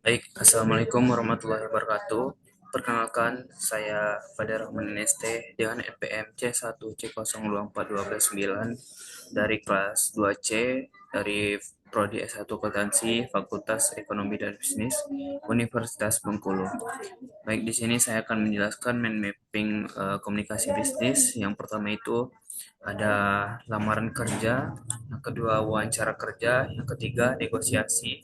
Baik, Assalamualaikum warahmatullahi wabarakatuh. Perkenalkan, saya Pada Rahman NST dengan NPM C1C024129 dari kelas 2C dari Prodi S1 Akuntansi Fakultas Ekonomi dan Bisnis Universitas Bengkulu. Baik, di sini saya akan menjelaskan mind mapping komunikasi bisnis. Yang pertama itu ada lamaran kerja, yang kedua wawancara kerja, yang ketiga negosiasi,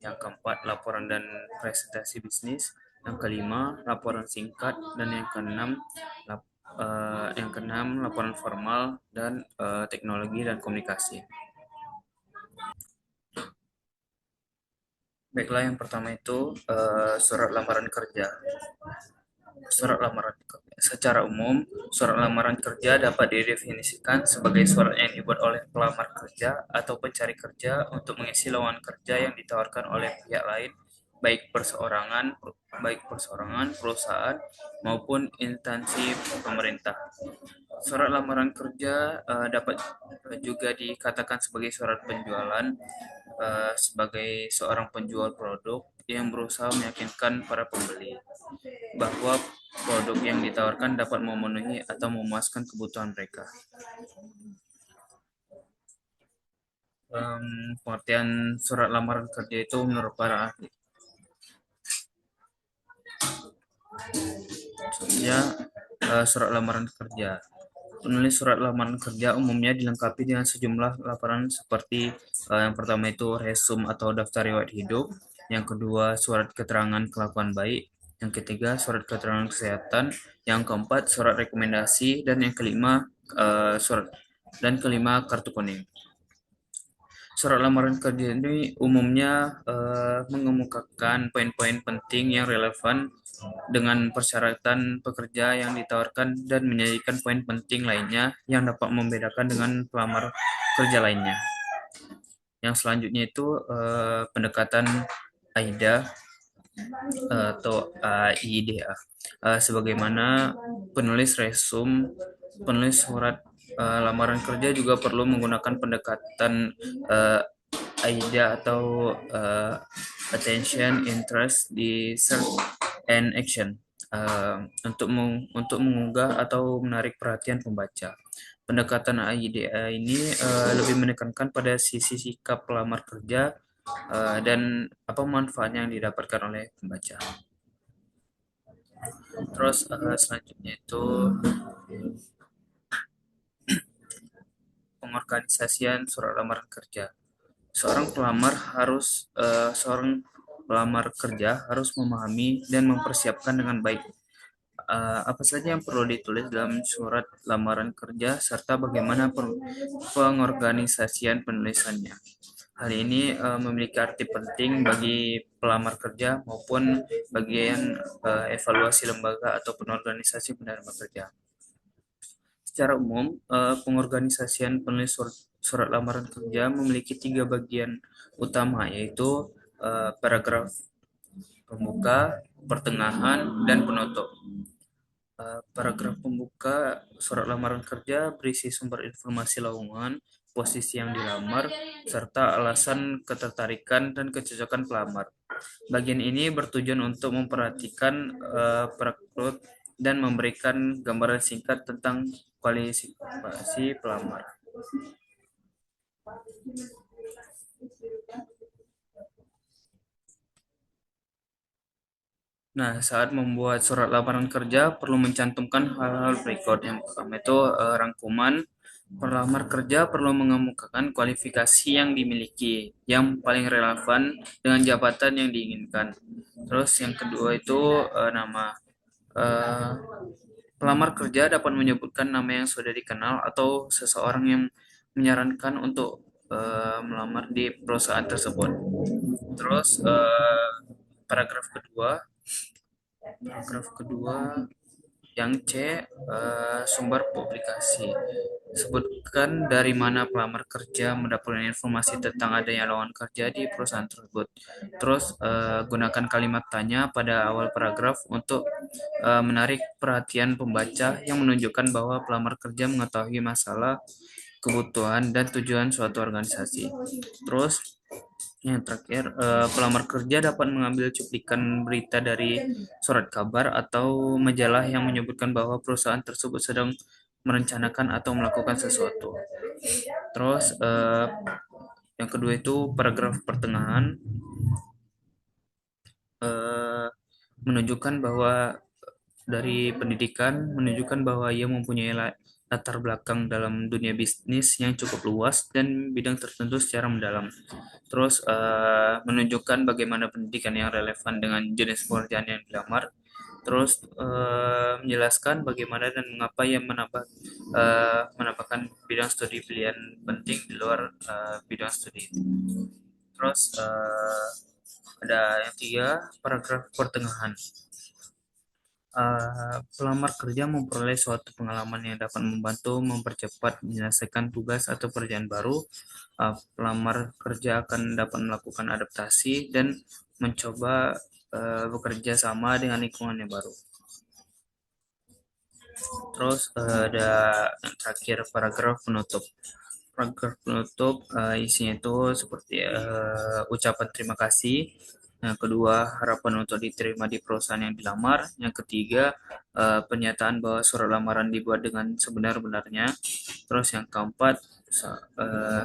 yang keempat laporan dan presentasi bisnis, yang kelima laporan singkat, dan yang keenam laporan formal dan teknologi dan komunikasi. Baiklah, yang pertama itu surat lamaran kerja. Surat lamaran kerja. Secara umum, surat lamaran kerja dapat didefinisikan sebagai surat yang dibuat oleh pelamar kerja atau pencari kerja untuk mengisi lowongan kerja yang ditawarkan oleh pihak lain, baik perseorangan, perusahaan, maupun instansi pemerintah. Surat lamaran kerja dapat juga dikatakan sebagai surat penjualan, sebagai seorang penjual produk yang berusaha meyakinkan para pembeli bahwa produk yang ditawarkan dapat memenuhi atau memuaskan kebutuhan mereka. Pengertian surat lamaran kerja itu menurut para ahli. Ya, surat lamaran kerja. Penulis surat lamaran kerja umumnya dilengkapi dengan sejumlah laporan seperti yang pertama itu resum atau daftar riwayat hidup, yang kedua surat keterangan kelakuan baik, yang ketiga surat keterangan kesehatan, yang keempat surat rekomendasi, dan yang kelima kartu kuning. Surat lamaran kerja ini umumnya mengemukakan poin-poin penting yang relevan dengan persyaratan pekerja yang ditawarkan dan menyajikan poin penting lainnya yang dapat membedakan dengan pelamar kerja lainnya. Yang selanjutnya itu pendekatan AIDA atau AIDA. Sebagaimana penulis surat lamaran kerja juga perlu menggunakan pendekatan AIDA atau attention, interest, desire, and action untuk mengunggah atau menarik perhatian pembaca. Pendekatan AIDA ini lebih menekankan pada sisi sikap pelamar kerja dan apa manfaat yang didapatkan oleh pembaca. Terus selanjutnya itu pengorganisasian surat lamaran kerja. Seorang pelamar kerja harus memahami dan mempersiapkan dengan baik apa saja yang perlu ditulis dalam surat lamaran kerja serta bagaimana pengorganisasian penulisannya. Hal ini memiliki arti penting bagi pelamar kerja maupun bagian evaluasi lembaga atau organisasi penerima kerja. Secara umum, pengorganisasian penulis surat lamaran kerja memiliki 3 bagian utama, yaitu paragraf pembuka, pertengahan, dan penutup. Paragraf pembuka surat lamaran kerja berisi sumber informasi lowongan, posisi yang dilamar, serta alasan ketertarikan dan kecocokan pelamar. Bagian ini bertujuan untuk memperhatikan perekrut dan memberikan gambaran singkat tentang kualifikasi pelamar. Nah, saat membuat surat lamaran kerja perlu mencantumkan hal-hal berikut. Yang pertama itu rangkuman. Pelamar kerja perlu mengemukakan kualifikasi yang dimiliki, yang paling relevan dengan jabatan yang diinginkan. Terus yang kedua itu nama. Eh, Pelamar kerja dapat menyebutkan nama yang sudah dikenal atau seseorang yang menyarankan untuk melamar di perusahaan tersebut. Terus paragraf kedua, paragraf kedua yang C, sumber publikasi. Sebutkan dari mana pelamar kerja mendapatkan informasi tentang adanya lowongan kerja di perusahaan tersebut. Terus gunakan kalimat tanya pada awal paragraf untuk menarik perhatian pembaca yang menunjukkan bahwa pelamar kerja mengetahui masalah, kebutuhan, dan tujuan suatu organisasi. Terus Yang terakhir, pelamar kerja dapat mengambil cuplikan berita dari surat kabar atau majalah yang menyebutkan bahwa perusahaan tersebut sedang merencanakan atau melakukan sesuatu. Terus, yang kedua itu paragraf pertengahan, eh, menunjukkan bahwa dari pendidikan menunjukkan bahwa ia mempunyai latar belakang dalam dunia bisnis yang cukup luas dan bidang tertentu secara mendalam. Terus, menunjukkan bagaimana pendidikan yang relevan dengan jenis pekerjaan yang dilamar. Terus, menjelaskan bagaimana dan mengapa ia menambahkan bidang studi pilihan penting di luar bidang studi. Terus, ada yang tiga, paragraf pertengahan. Pelamar kerja memperoleh suatu pengalaman yang dapat membantu mempercepat menyelesaikan tugas atau pekerjaan baru. Pelamar kerja akan dapat melakukan adaptasi dan mencoba bekerja sama dengan lingkungan yang baru. Terus, ada yang terakhir, paragraf penutup. Paragraf penutup isinya itu seperti ucapan terima kasih. Yang kedua, harapan untuk diterima di perusahaan yang dilamar. Yang ketiga, pernyataan bahwa surat lamaran dibuat dengan sebenar-benarnya. Terus yang keempat,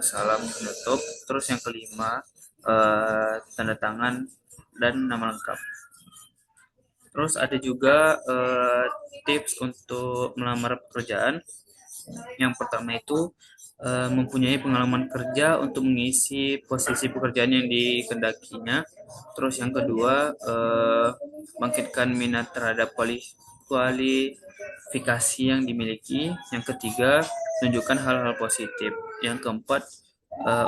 salam penutup. Terus yang kelima, tanda tangan dan nama lengkap. Terus ada juga tips untuk melamar pekerjaan. Yang pertama itu, mempunyai pengalaman kerja untuk mengisi posisi pekerjaan yang dikehendakinya. Terus yang kedua, bangkitkan minat terhadap kualifikasi yang dimiliki. Yang ketiga, tunjukkan hal-hal positif. Yang keempat,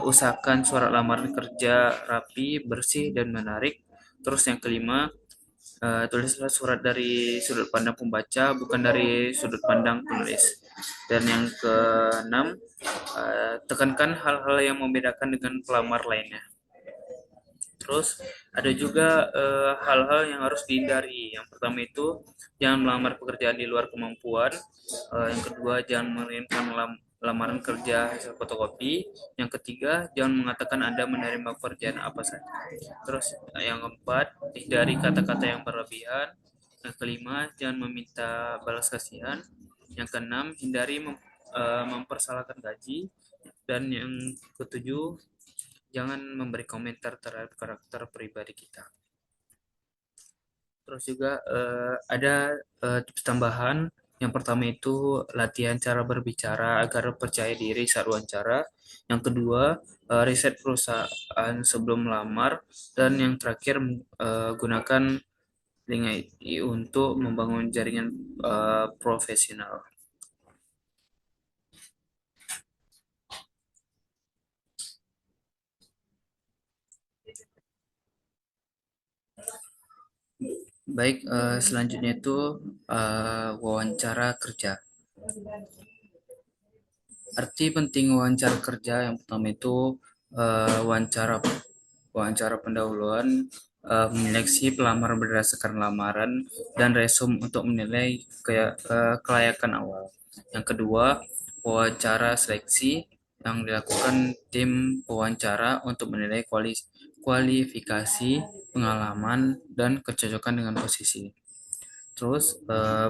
usahakan surat lamaran kerja rapi, bersih, dan menarik. Terus yang kelima, tulislah surat dari sudut pandang pembaca, bukan dari sudut pandang penulis. Dan yang keenam, tekankan hal-hal yang membedakan dengan pelamar lainnya. Terus ada juga hal-hal yang harus dihindari. Yang pertama itu, jangan melamar pekerjaan di luar kemampuan. Yang kedua, jangan mengirimkan lamaran kerja hasil fotokopi. Yang ketiga, jangan mengatakan Anda menerima pekerjaan apa saja. Terus yang keempat, hindari kata-kata yang berlebihan. Yang kelima, jangan meminta balas kasihan. Yang keenam, hindari mempersalahkan gaji. Dan yang ketujuh, jangan memberi komentar terhadap karakter pribadi kita. Terus juga ada tips tambahan. Yang pertama itu latihan cara berbicara agar percaya diri saat wawancara. Yang kedua, riset perusahaan sebelum melamar. Dan yang terakhir, gunakan link IT untuk membangun jaringan profesional. Baik, selanjutnya itu wawancara kerja. Arti penting wawancara kerja yang pertama itu wawancara wawancara pendahuluan, menyeleksi pelamar berdasarkan lamaran dan resume untuk menilai kelayakan awal. Yang kedua, wawancara seleksi yang dilakukan tim pewawancara untuk menilai kualifikasi, pengalaman, dan kecocokan dengan posisi. Terus,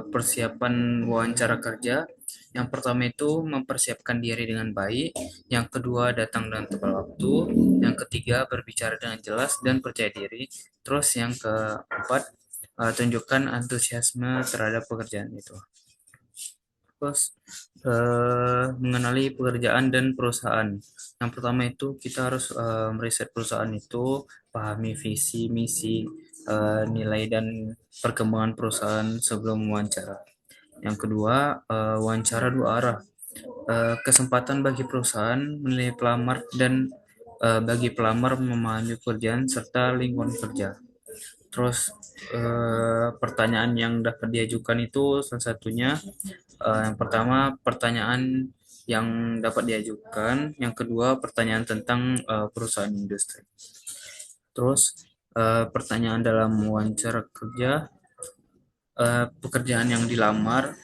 persiapan wawancara kerja. Yang pertama itu mempersiapkan diri dengan baik. Yang kedua, datang dengan tepat waktu. Yang ketiga, berbicara dengan jelas dan percaya diri. Terus yang keempat, tunjukkan antusiasme terhadap pekerjaan itu. Terus, mengenali pekerjaan dan perusahaan. Yang pertama itu kita harus meriset perusahaan itu, pahami visi, misi, nilai dan perkembangan perusahaan sebelum wawancara. Yang kedua, wawancara dua arah. Kesempatan bagi perusahaan menilai pelamar dan bagi pelamar memahami pekerjaan serta lingkungan kerja. Terus, pertanyaan yang dapat diajukan itu salah satunya, yang pertama pertanyaan yang dapat diajukan, yang kedua pertanyaan tentang perusahaan industri. Terus, pertanyaan dalam wawancara kerja, pekerjaan yang dilamar,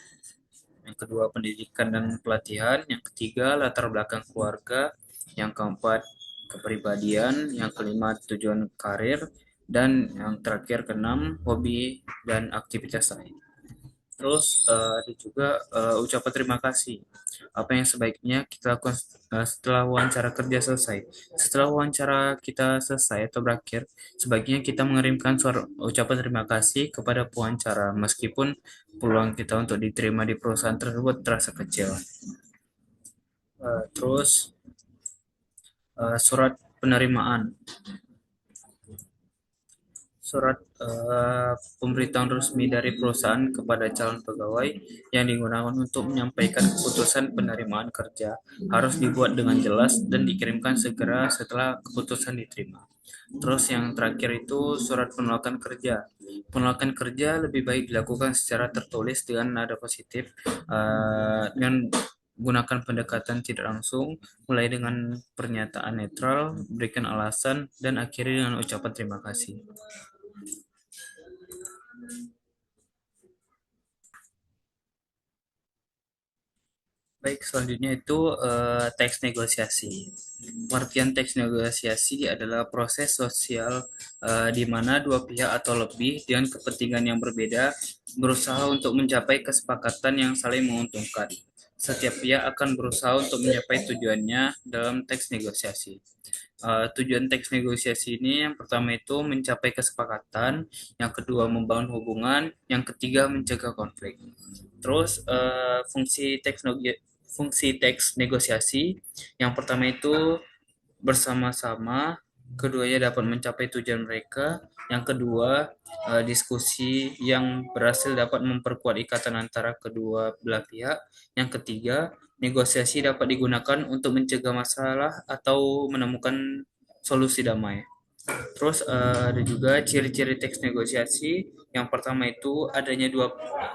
yang kedua pendidikan dan pelatihan, yang ketiga latar belakang keluarga, yang keempat kepribadian, yang kelima tujuan karir, dan yang terakhir keenam hobi dan aktivitas lain. Terus ada juga ucapan terima kasih. Apa yang sebaiknya kita lakukan setelah wawancara kerja selesai. Setelah wawancara kita selesai atau berakhir, sebaiknya kita mengirimkan ucapan terima kasih kepada pewawancara, meskipun peluang kita untuk diterima di perusahaan tersebut terasa kecil. Terus surat penerimaan. Surat pemberitahuan resmi dari perusahaan kepada calon pegawai yang digunakan untuk menyampaikan keputusan penerimaan kerja harus dibuat dengan jelas dan dikirimkan segera setelah keputusan diterima. Terus yang terakhir itu surat penolakan kerja. Penolakan kerja lebih baik dilakukan secara tertulis dengan nada positif, dengan gunakan pendekatan tidak langsung, mulai dengan pernyataan netral, berikan alasan, dan akhiri dengan ucapan terima kasih. Baik, selanjutnya itu teks negosiasi. Pengertian teks negosiasi adalah proses sosial di mana dua pihak atau lebih dengan kepentingan yang berbeda berusaha untuk mencapai kesepakatan yang saling menguntungkan. Setiap pihak akan berusaha untuk mencapai tujuannya dalam teks negosiasi. Tujuan teks negosiasi ini yang pertama itu mencapai kesepakatan, yang kedua membangun hubungan, yang ketiga mencegah konflik. Terus fungsi teks negosiasi yang pertama itu bersama-sama, keduanya dapat mencapai tujuan mereka. Yang kedua, diskusi yang berhasil dapat memperkuat ikatan antara kedua belah pihak. Yang ketiga, negosiasi dapat digunakan untuk mencegah masalah atau menemukan solusi damai. Terus ada juga ciri-ciri teks negosiasi. Yang pertama itu adanya dua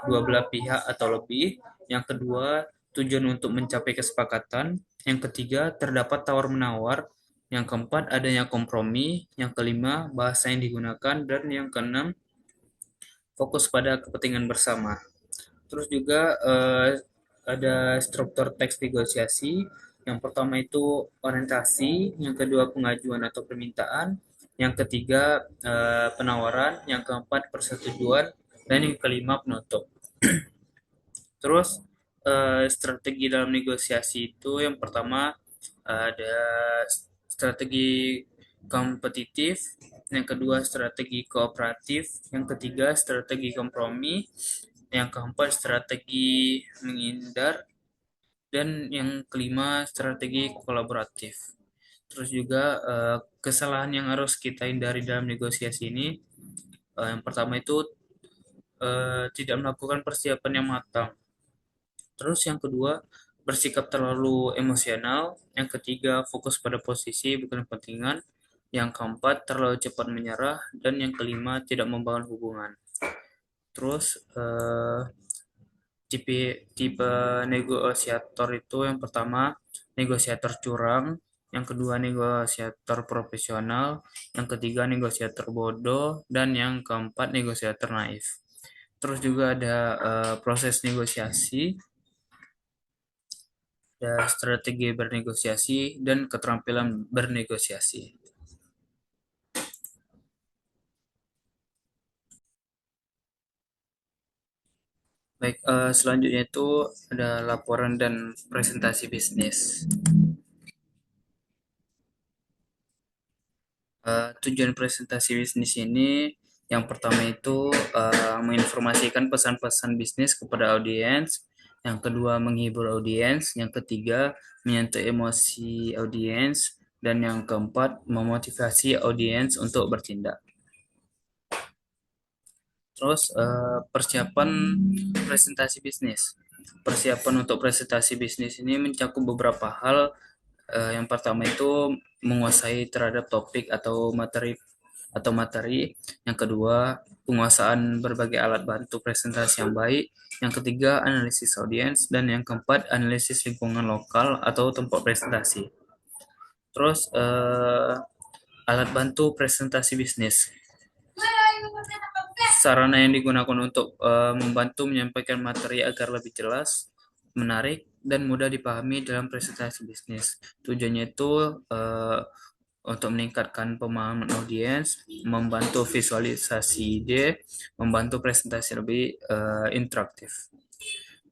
belah pihak atau lebih. Yang kedua, tujuan untuk mencapai kesepakatan. Yang ketiga, terdapat tawar-menawar. Yang keempat, adanya kompromi. Yang kelima, bahasa yang digunakan. Dan yang keenam, fokus pada kepentingan bersama. Terus juga ada struktur teks negosiasi. Yang pertama itu orientasi, yang kedua pengajuan atau permintaan, yang ketiga penawaran, yang keempat persetujuan, dan yang kelima penutup. Terus strategi dalam negosiasi itu yang pertama ada strategi kompetitif, yang kedua strategi kooperatif, yang ketiga strategi kompromi, yang keempat strategi menghindar, dan yang kelima strategi kolaboratif. Terus juga kesalahan yang harus kita hindari dalam negosiasi ini, yang pertama itu tidak melakukan persiapan yang matang. Terus yang kedua, bersikap terlalu emosional. Yang ketiga, fokus pada posisi bukan kepentingan. Yang keempat, terlalu cepat menyerah. Dan yang kelima, tidak membangun hubungan. Terus tipe tipe negosiator itu yang pertama negosiator curang, yang kedua negosiator profesional, yang ketiga negosiator bodoh, dan yang keempat negosiator naif. Terus juga ada proses negosiasi, ada strategi bernegosiasi, dan keterampilan bernegosiasi. Baik, selanjutnya itu ada laporan dan presentasi bisnis. Tujuan presentasi bisnis ini yang pertama itu menginformasikan pesan-pesan bisnis kepada audiens, yang kedua menghibur audiens, yang ketiga menyentuh emosi audiens, dan yang keempat memotivasi audiens untuk bertindak. Terus persiapan presentasi bisnis. Persiapan untuk presentasi bisnis ini mencakup beberapa hal. Yang pertama itu menguasai terhadap topik atau materi. Yang kedua, penguasaan berbagai alat bantu presentasi yang baik. Yang ketiga, analisis audiens. Dan yang keempat, analisis lingkungan lokal atau tempat presentasi. Terus, alat bantu presentasi bisnis. Sarana yang digunakan untuk membantu menyampaikan materi agar lebih jelas, menarik, dan mudah dipahami dalam presentasi bisnis. Tujuannya itu untuk meningkatkan pemahaman audiens, membantu visualisasi ide, membantu presentasi lebih interaktif.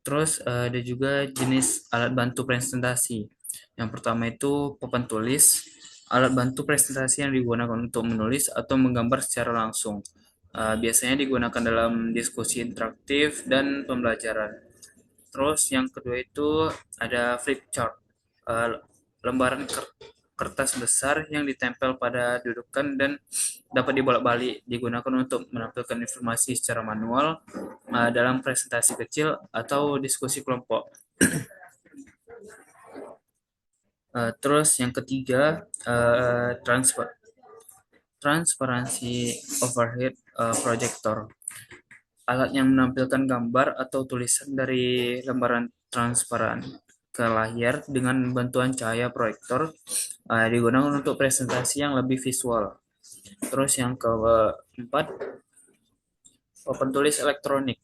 Terus ada juga jenis alat bantu presentasi. Yang pertama itu papan tulis, alat bantu presentasi yang digunakan untuk menulis atau menggambar secara langsung. Biasanya digunakan dalam diskusi interaktif dan pembelajaran. Terus yang kedua itu ada flip chart, eh, lembaran kertas besar yang ditempel pada dudukan dan dapat dibolak-balik, digunakan untuk menampilkan informasi secara manual dalam presentasi kecil atau diskusi kelompok. Terus yang ketiga, transparansi overhead projector, alat yang menampilkan gambar atau tulisan dari lembaran transparan ke layar dengan bantuan cahaya proyektor, digunakan untuk presentasi yang lebih visual. Terus yang keempat, papan tulis elektronik,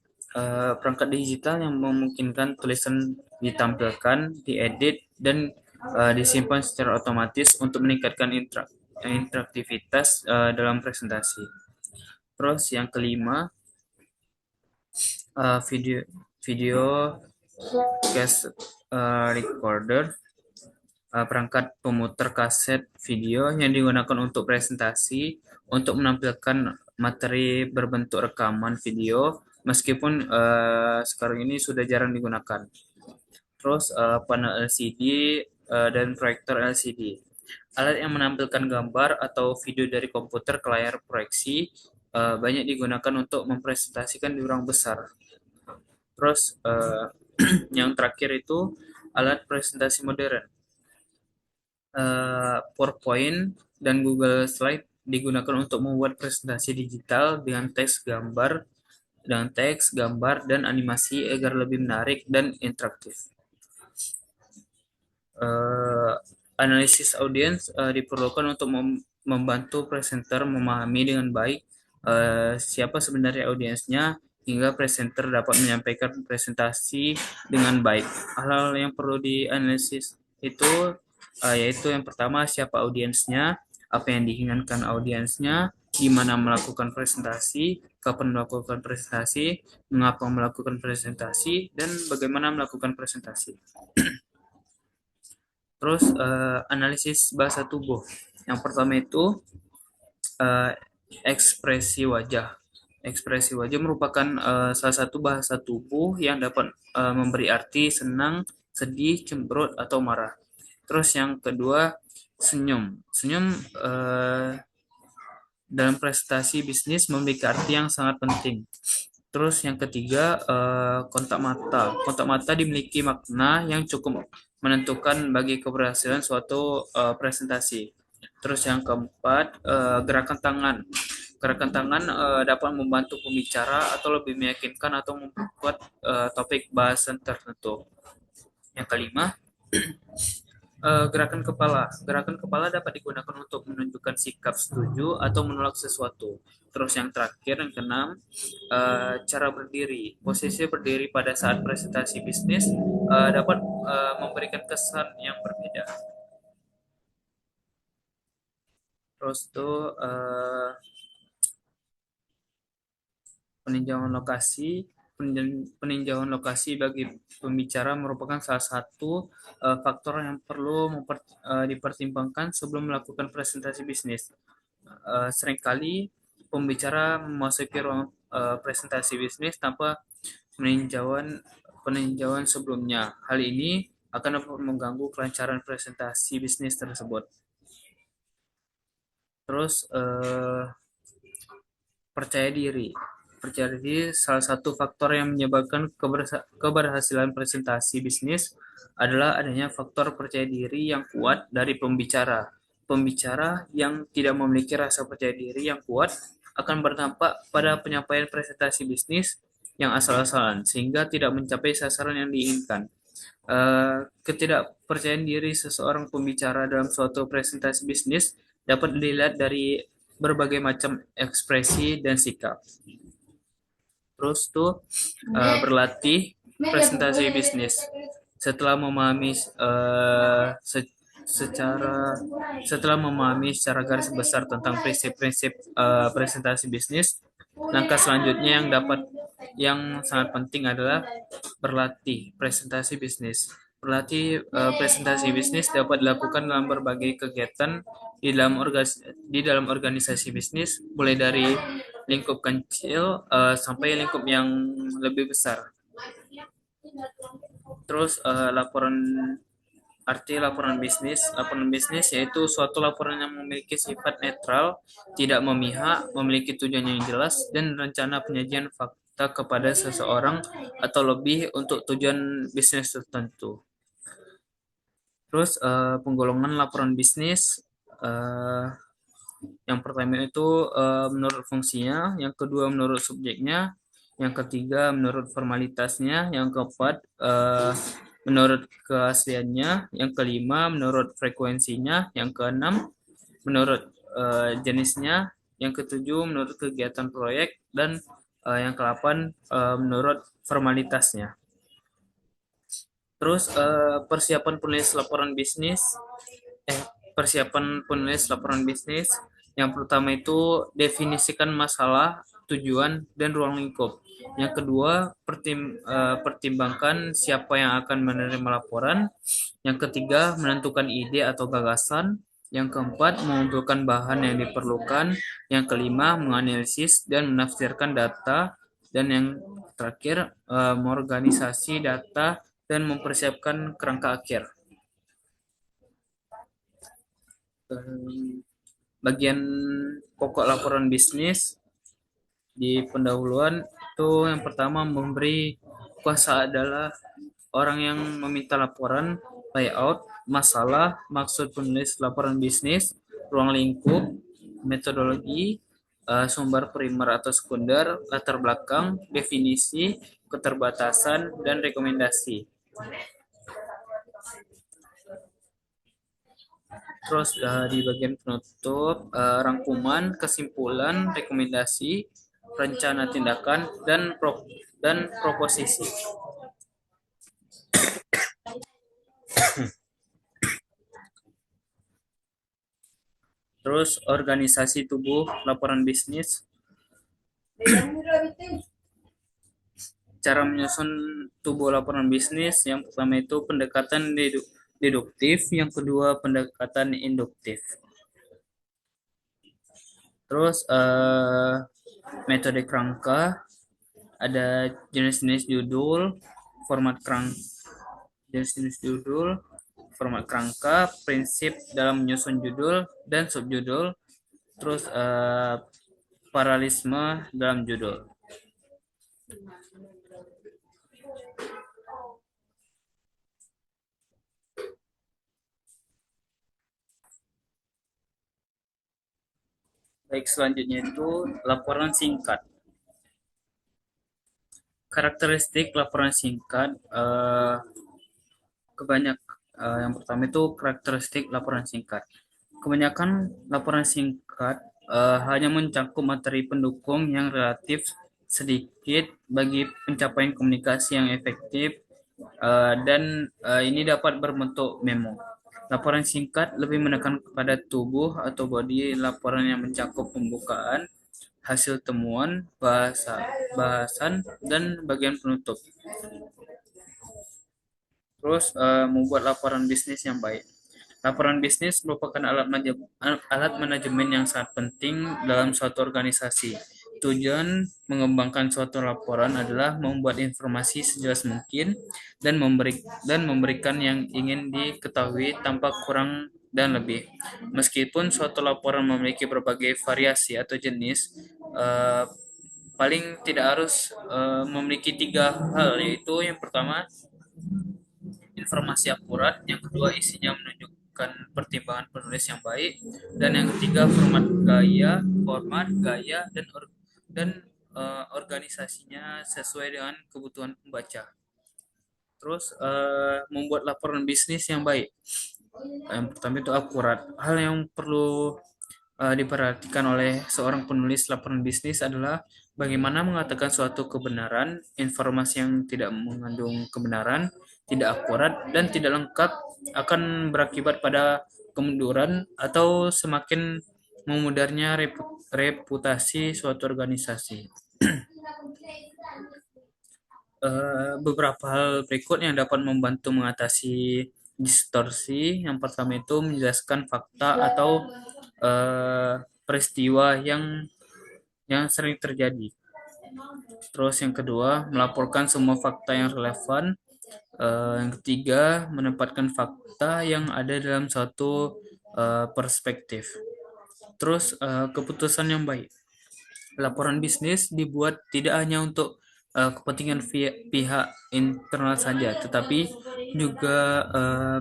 perangkat digital yang memungkinkan tulisan ditampilkan, diedit, dan disimpan secara otomatis untuk meningkatkan interaktivitas dalam presentasi. Terus yang kelima, video video case recorder, perangkat pemutar kaset video yang digunakan untuk presentasi untuk menampilkan materi berbentuk rekaman video meskipun sekarang ini sudah jarang digunakan. Terus panel LCD dan proyektor LCD. Alat yang menampilkan gambar atau video dari komputer ke layar proyeksi banyak digunakan untuk mempresentasikan di ruang besar. Terus yang terakhir itu alat presentasi modern. PowerPoint dan Google Slide digunakan untuk membuat presentasi digital dengan teks, gambar, dan animasi agar lebih menarik dan interaktif. Analisis audiens diperlukan untuk membantu presenter memahami dengan baik siapa sebenarnya audiensnya hingga presenter dapat menyampaikan presentasi dengan baik. Hal-hal yang perlu dianalisis itu yaitu yang pertama siapa audiensnya, apa yang diinginkan audiensnya, di mana melakukan presentasi, kapan melakukan presentasi, mengapa melakukan presentasi, dan bagaimana melakukan presentasi. Terus analisis bahasa tubuh. Yang pertama itu ekspresi wajah. Ekspresi wajah merupakan salah satu bahasa tubuh yang dapat memberi arti senang, sedih, cemberut, atau marah. Terus yang kedua, senyum. Senyum dalam prestasi bisnis memiliki arti yang sangat penting. Terus yang ketiga, kontak mata. Kontak mata dimiliki makna yang cukup menentukan bagi keberhasilan suatu presentasi. Terus yang keempat, gerakan tangan. Gerakan tangan dapat membantu pembicara atau lebih meyakinkan atau membuat topik bahasan tertentu. Yang kelima, gerakan kepala. Gerakan kepala dapat digunakan untuk menunjukkan sikap setuju atau menolak sesuatu. Terus yang terakhir, yang keenam, cara berdiri. Posisi berdiri pada saat presentasi bisnis dapat memberikan kesan yang berbeda. Terus tuh peninjauan lokasi. Peninjauan lokasi bagi pembicara merupakan salah satu faktor yang perlu dipertimbangkan sebelum melakukan presentasi bisnis. Seringkali pembicara memasuki ruang presentasi bisnis tanpa peninjauan sebelumnya. Hal ini akan dapat mengganggu kelancaran presentasi bisnis tersebut. Terus percaya diri. Percaya diri salah satu faktor yang menyebabkan keberhasilan presentasi bisnis adalah adanya faktor percaya diri yang kuat dari pembicara. Pembicara yang tidak memiliki rasa percaya diri yang kuat akan berdampak pada penyampaian presentasi bisnis yang asal-asalan sehingga tidak mencapai sasaran yang diinginkan. Ketidakpercayaan diri seseorang pembicara dalam suatu presentasi bisnis dapat dilihat dari berbagai macam ekspresi dan sikap. Terus tuh berlatih presentasi bisnis. Setelah memahami setelah memahami secara garis besar tentang prinsip-prinsip presentasi bisnis, langkah selanjutnya yang sangat penting adalah berlatih presentasi bisnis. Berlatih presentasi bisnis dapat dilakukan dalam berbagai kegiatan di dalam organisasi bisnis, mulai dari lingkup kecil sampai lingkup yang lebih besar. Terus laporan bisnis. Laporan bisnis yaitu suatu laporan yang memiliki sifat netral, tidak memihak, memiliki tujuan yang jelas, dan rencana penyajian fakta kepada seseorang atau lebih untuk tujuan bisnis tertentu. Terus penggolongan laporan bisnis, eh, yang pertama itu menurut fungsinya, yang kedua menurut subjeknya, yang ketiga menurut formalitasnya, yang keempat menurut keasliannya, yang kelima menurut frekuensinya, yang keenam menurut jenisnya, yang ketujuh menurut kegiatan proyek, dan yang kedelapan menurut formalitasnya. Terus eh, persiapan penulis laporan bisnis. Yang pertama itu definisikan masalah, tujuan, dan ruang lingkup. Yang kedua, pertimbangkan siapa yang akan menerima laporan. Yang ketiga, menentukan ide atau gagasan. Yang keempat, mengumpulkan bahan yang diperlukan. Yang kelima, menganalisis dan menafsirkan data. Dan yang terakhir, mengorganisasi data dan mempersiapkan kerangka akhir. Bagian pokok laporan bisnis di pendahuluan itu yang pertama memberi kuasa adalah orang yang meminta laporan, layout, masalah, maksud penulis laporan bisnis, ruang lingkup, metodologi, sumber primer atau sekunder, latar belakang, definisi, keterbatasan, dan rekomendasi. Terus di bagian penutup, rangkuman, kesimpulan, rekomendasi, rencana tindakan, dan proposisi. Terus organisasi tubuh laporan bisnis. Cara menyusun tubuh laporan bisnis, yang pertama itu pendekatan deduktif, yang kedua pendekatan induktif. Terus metode kerangka, ada jenis-jenis judul, format kerangka, prinsip dalam menyusun judul dan subjudul, terus paralelisme dalam judul. Baik, selanjutnya itu laporan singkat. Karakteristik laporan singkat, yang pertama itu karakteristik laporan singkat. Kebanyakan laporan singkat hanya mencakup materi pendukung yang relatif sedikit bagi pencapaian komunikasi yang efektif, dan ini dapat berbentuk memo. Laporan singkat lebih menekan pada tubuh atau body laporan yang mencakup pembukaan, hasil temuan, bahasan, dan bagian penutup. Terus membuat laporan bisnis yang baik. Laporan bisnis merupakan alat manajemen yang sangat penting dalam suatu organisasi. Tujuan mengembangkan suatu laporan adalah membuat informasi sejelas mungkin dan memberikan yang ingin diketahui tanpa kurang dan lebih. Meskipun suatu laporan memiliki berbagai variasi atau jenis, paling tidak harus memiliki tiga hal, yaitu yang pertama informasi akurat, yang kedua isinya menunjukkan pertimbangan penulis yang baik, dan yang ketiga format gaya dan organisasinya sesuai dengan kebutuhan pembaca. Terus membuat laporan bisnis yang baik. Yang pertama itu akurat. Hal yang perlu diperhatikan oleh seorang penulis laporan bisnis adalah bagaimana mengatakan suatu kebenaran, informasi yang tidak mengandung kebenaran, tidak akurat, dan tidak lengkap akan berakibat pada kemunduran atau semakin memudarnya reputasi suatu organisasi. Beberapa hal berikut yang dapat membantu mengatasi distorsi. Yang pertama itu menjelaskan fakta atau eh, peristiwa yang sering terjadi. Terus yang kedua, melaporkan semua fakta yang relevan. Yang ketiga, menempatkan fakta yang ada dalam suatu perspektif. Terus keputusan yang baik. Laporan bisnis dibuat tidak hanya untuk kepentingan pihak internal saja, tetapi juga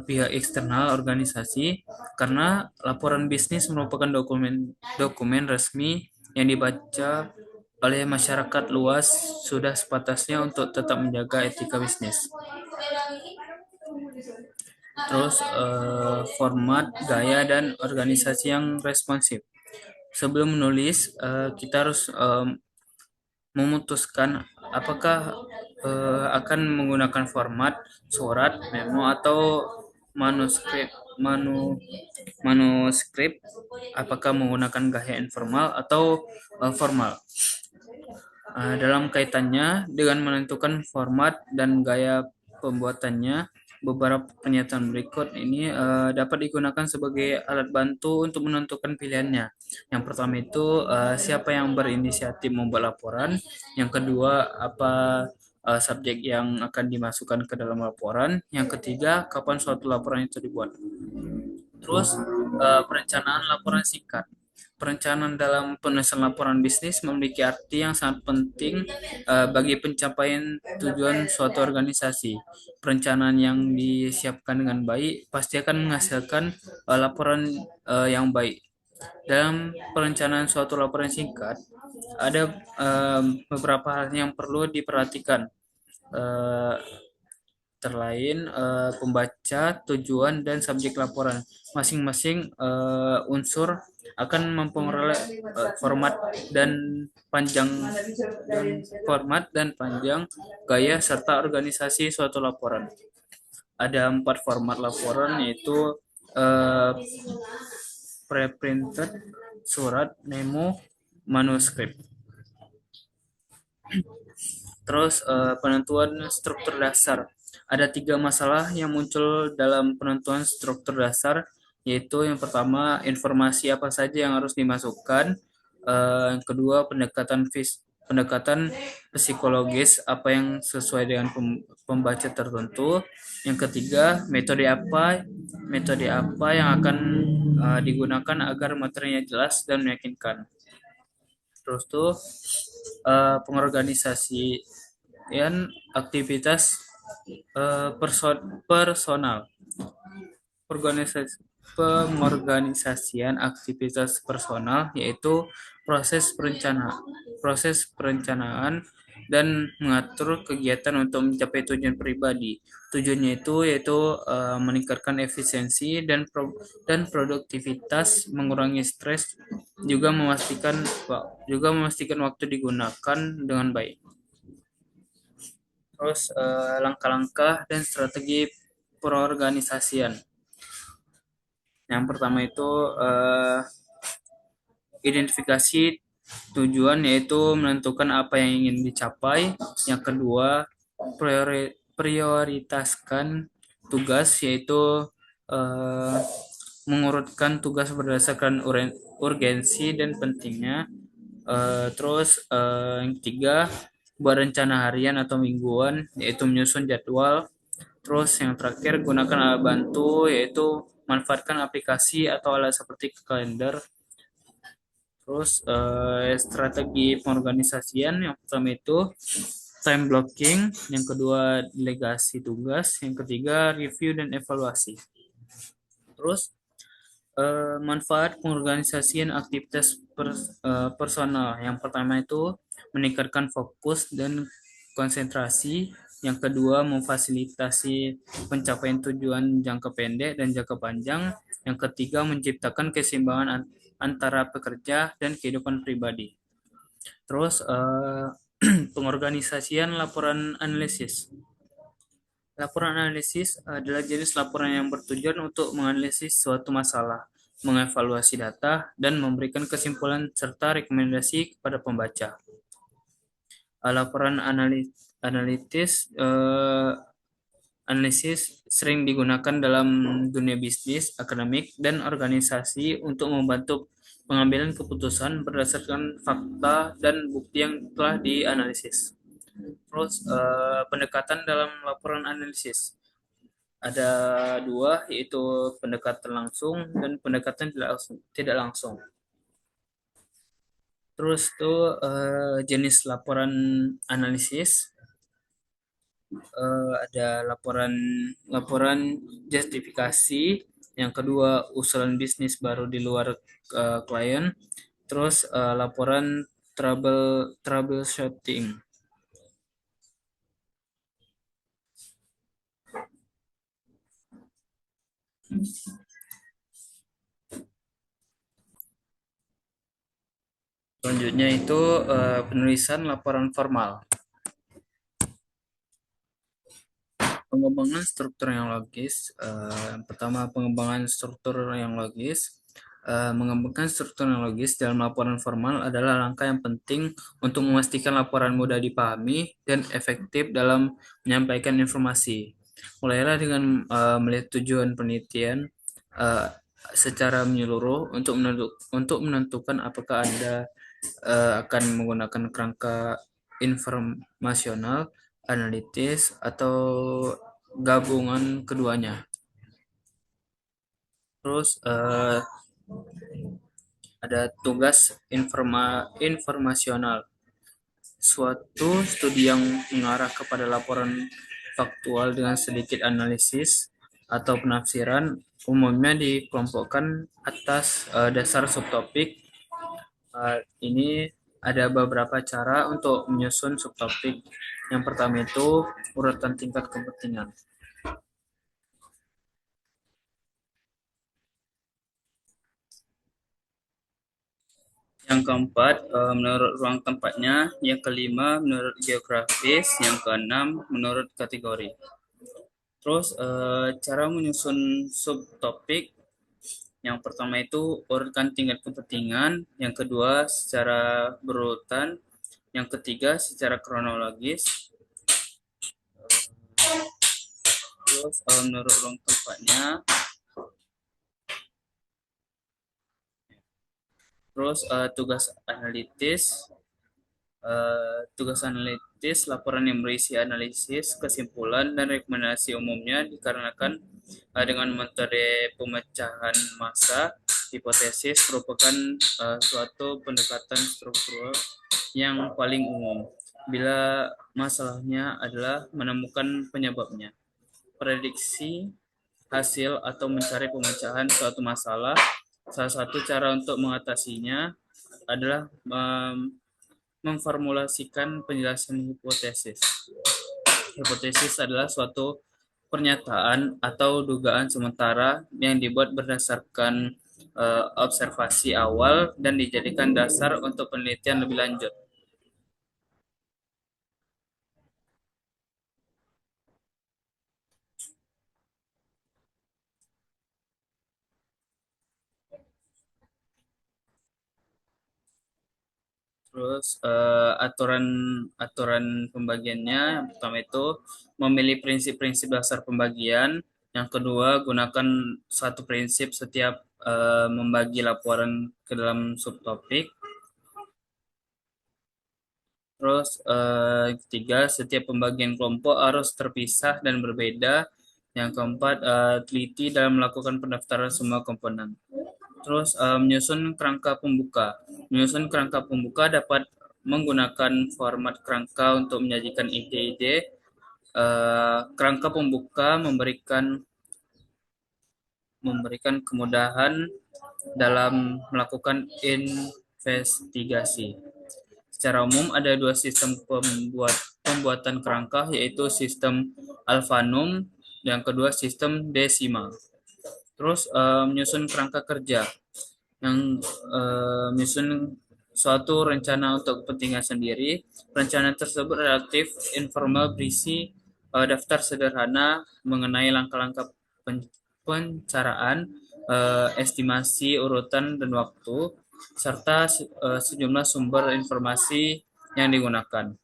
pihak eksternal organisasi, karena laporan bisnis merupakan dokumen resmi yang dibaca oleh masyarakat luas, sudah sepatasnya untuk tetap menjaga etika bisnis. Terus format, gaya, dan organisasi yang responsif. Sebelum menulis, kita harus memutuskan apakah akan menggunakan format surat, memo, atau manuskrip manuskrip, apakah menggunakan gaya informal atau formal. Dalam kaitannya dengan menentukan format dan gaya pembuatannya, beberapa pernyataan berikut ini dapat digunakan sebagai alat bantu untuk menentukan pilihannya. Yang pertama itu siapa yang berinisiatif membuat laporan. Yang kedua, apa subjek yang akan dimasukkan ke dalam laporan. Yang ketiga, kapan suatu laporan itu dibuat. Terus perencanaan laporan singkat. Perencanaan dalam penulisan laporan bisnis memiliki arti yang sangat penting bagi pencapaian tujuan suatu organisasi. Perencanaan yang disiapkan dengan baik pasti akan menghasilkan laporan yang baik. Dalam perencanaan suatu laporan singkat, ada beberapa hal yang perlu diperhatikan. Uh, Terlain pembaca, tujuan, dan subjek laporan. Masing-masing unsur akan mempengaruhi format dan panjang gaya serta organisasi suatu laporan. Ada 4 format laporan, yaitu uh, preprinted, surat, memo, manuskrip. Terus penentuan struktur dasar. Ada 3 masalah yang muncul dalam penentuan struktur dasar, yaitu yang pertama, informasi apa saja yang harus dimasukkan. Yang kedua, pendekatan psikologis apa yang sesuai dengan pembaca tertentu. Yang ketiga, metode apa yang akan digunakan agar materinya jelas dan meyakinkan. Terus tuh pengorganisasian aktivitas personal. Pengorganisasian aktivitas personal yaitu proses perencanaan dan mengatur kegiatan untuk mencapai tujuan pribadi. Tujuannya itu yaitu meningkatkan efisiensi dan produktivitas, mengurangi stres, juga memastikan waktu digunakan dengan baik. Terus langkah-langkah dan strategi perorganisasian. Yang pertama itu identifikasi tujuan, yaitu menentukan apa yang ingin dicapai. Yang kedua, prioritaskan tugas, yaitu mengurutkan tugas berdasarkan urgensi dan pentingnya. Terus yang ketiga, buat rencana harian atau mingguan, yaitu menyusun jadwal. Terus yang terakhir, gunakan alat bantu, yaitu manfaatkan aplikasi atau alat seperti kalender. Terus strategi pengorganisasian, yang pertama itu time blocking, yang kedua delegasi tugas, yang ketiga review dan evaluasi. Terus manfaat pengorganisasian aktivitas personal. Yang pertama itu meningkatkan fokus dan konsentrasi. Yang kedua, memfasilitasi pencapaian tujuan jangka pendek dan jangka panjang. Yang ketiga, menciptakan keseimbangan antara pekerja dan kehidupan pribadi. Terus pengorganisasian laporan analisis. Laporan analisis adalah jenis laporan yang bertujuan untuk menganalisis suatu masalah, mengevaluasi data, dan memberikan kesimpulan serta rekomendasi kepada pembaca. Laporan analitis analisis sering digunakan dalam dunia bisnis, akademik, dan organisasi untuk membantu pengambilan keputusan berdasarkan fakta dan bukti yang telah dianalisis. Terus pendekatan dalam laporan analisis ada dua, yaitu pendekatan langsung dan pendekatan tidak langsung. Terus tuh jenis laporan analisis ada laporan laporan justifikasi, yang kedua usulan bisnis baru di luar klien, terus laporan troubleshooting. Selanjutnya itu penulisan laporan formal. Pengembangan struktur yang logis. Yang pertama, pengembangan struktur yang logis. Mengembangkan struktur yang logis dalam laporan formal adalah langkah yang penting untuk memastikan laporan mudah dipahami dan efektif dalam menyampaikan informasi. Mulailah dengan melihat tujuan penelitian eh, secara menyeluruh untuk menentukan apakah Anda akan menggunakan kerangka informasional, analitis, atau gabungan keduanya. Terus ada tugas informasional. Suatu studi yang mengarah kepada laporan faktual dengan sedikit analisis atau penafsiran umumnya dikelompokkan atas dasar subtopik. Ini ada beberapa cara untuk menyusun subtopik. Yang pertama itu urutan tingkat kepentingan. Yang keempat, menurut ruang tempatnya. Yang kelima, menurut geografis. Yang keenam, menurut kategori. Terus, cara menyusun subtopik. Yang pertama itu urutkan tingkat kepentingan. Yang kedua, secara berurutan. Yang ketiga, secara kronologis. Terus, menurut ruang tempatnya. Terus, tugas analitis, laporan yang berisi analisis, kesimpulan, dan rekomendasi umumnya dikarenakan dengan metode pemecahan massa, hipotesis merupakan suatu pendekatan struktural yang paling umum bila masalahnya adalah menemukan penyebabnya. Prediksi hasil atau mencari pemecahan suatu masalah, salah satu cara untuk mengatasinya adalah memformulasikan penjelasan hipotesis. Hipotesis adalah suatu pernyataan atau dugaan sementara yang dibuat berdasarkan observasi awal dan dijadikan dasar untuk penelitian lebih lanjut. Terus aturan aturan pembagiannya, yang pertama itu memilih prinsip-prinsip dasar pembagian. Yang kedua, gunakan satu prinsip setiap membagi laporan ke dalam subtopik. Terus ketiga, setiap pembagian kelompok harus terpisah dan berbeda. Yang keempat, teliti dalam melakukan pendaftaran semua komponen. Terus menyusun kerangka pembuka. Menyusun kerangka pembuka dapat menggunakan format kerangka untuk menyajikan ide-ide. Kerangka pembuka memberikan kemudahan dalam melakukan investigasi. Secara umum ada dua sistem pembuatan kerangka, yaitu sistem alfanum, yang kedua sistem desimal. Terus menyusun kerangka kerja, yang menyusun suatu rencana untuk kepentingan sendiri. Rencana tersebut relatif informal, berisi daftar sederhana mengenai langkah-langkah pencaraan, estimasi urutan dan waktu, serta sejumlah sumber informasi yang digunakan.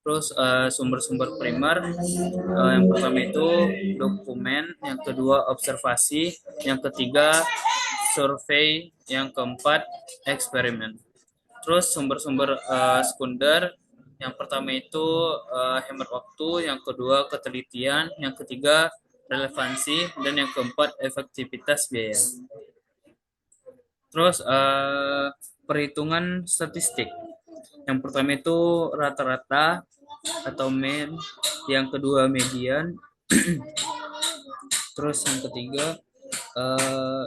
Terus sumber-sumber primer, yang pertama itu dokumen, yang kedua observasi, yang ketiga survei, yang keempat eksperimen. Terus sumber-sumber sekunder, yang pertama itu hemat waktu, yang kedua ketelitian, yang ketiga relevansi, dan yang keempat efektivitas biaya. Terus perhitungan statistik. Yang pertama itu rata-rata atau mean, yang kedua median, terus yang ketiga eh,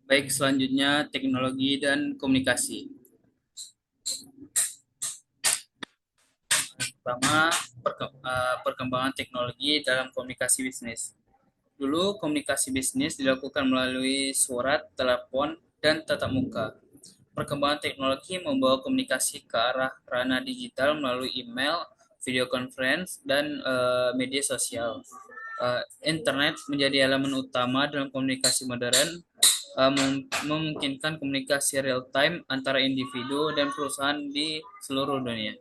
baik, selanjutnya teknologi dan komunikasi. Pertama, perkembangan teknologi dalam komunikasi bisnis. Dulu komunikasi bisnis dilakukan melalui surat, telepon, dan tatap muka. Perkembangan teknologi membawa komunikasi ke arah ranah digital melalui email, video conference, dan media sosial. Internet menjadi elemen utama dalam komunikasi modern, memungkinkan komunikasi real time antara individu dan perusahaan di seluruh dunia.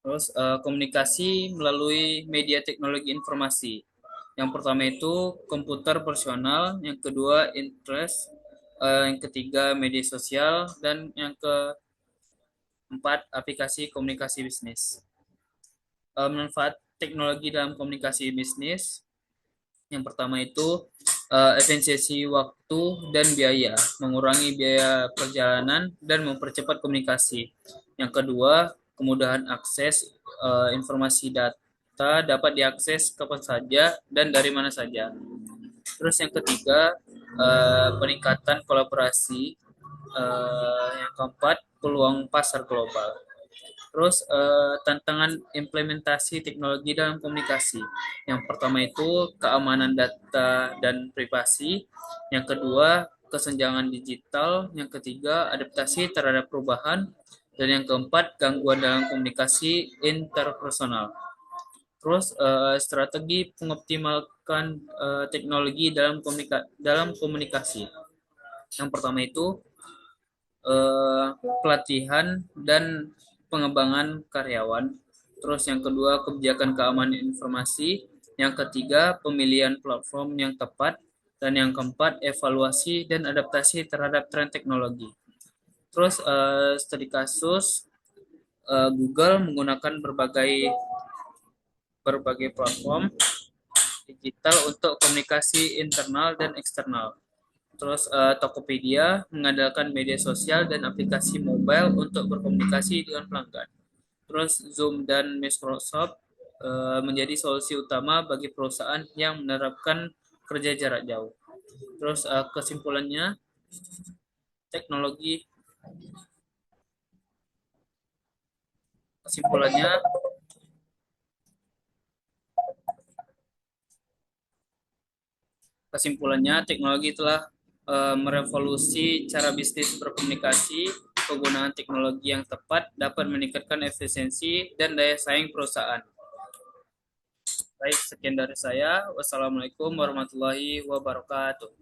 Terus komunikasi melalui media teknologi informasi. Yang pertama itu komputer personal, yang kedua interest, yang ketiga media sosial, dan yang keempat aplikasi komunikasi bisnis. Manfaat teknologi dalam komunikasi bisnis. Yang pertama itu efisiensi waktu dan biaya, mengurangi biaya perjalanan dan mempercepat komunikasi. Yang kedua, kemudahan akses, informasi data dapat diakses kapan saja dan dari mana saja. Terus yang ketiga, peningkatan kolaborasi. Yang keempat, peluang pasar global. Terus tantangan implementasi teknologi dalam komunikasi. Yang pertama itu keamanan data dan privasi. Yang kedua, kesenjangan digital. Yang ketiga, adaptasi terhadap perubahan. Dan yang keempat, gangguan dalam komunikasi interpersonal. Terus strategi mengoptimalkan teknologi dalam komunikasi. Yang pertama itu pelatihan dan pengembangan karyawan. Terus yang kedua, kebijakan keamanan informasi. Yang ketiga, pemilihan platform yang tepat. Dan yang keempat, evaluasi dan adaptasi terhadap tren teknologi. Terus studi kasus, Google menggunakan berbagai platform digital untuk komunikasi internal dan eksternal. Terus Tokopedia mengandalkan media sosial dan aplikasi mobile untuk berkomunikasi dengan pelanggan. Terus Zoom dan Microsoft menjadi solusi utama bagi perusahaan yang menerapkan kerja jarak jauh. Terus kesimpulannya, teknologi kesimpulannya kesimpulannya teknologi telah merevolusi cara bisnis berkomunikasi. Penggunaan teknologi yang tepat dapat meningkatkan efisiensi dan daya saing perusahaan. Baik, sekian dari saya. Wassalamualaikum warahmatullahi wabarakatuh.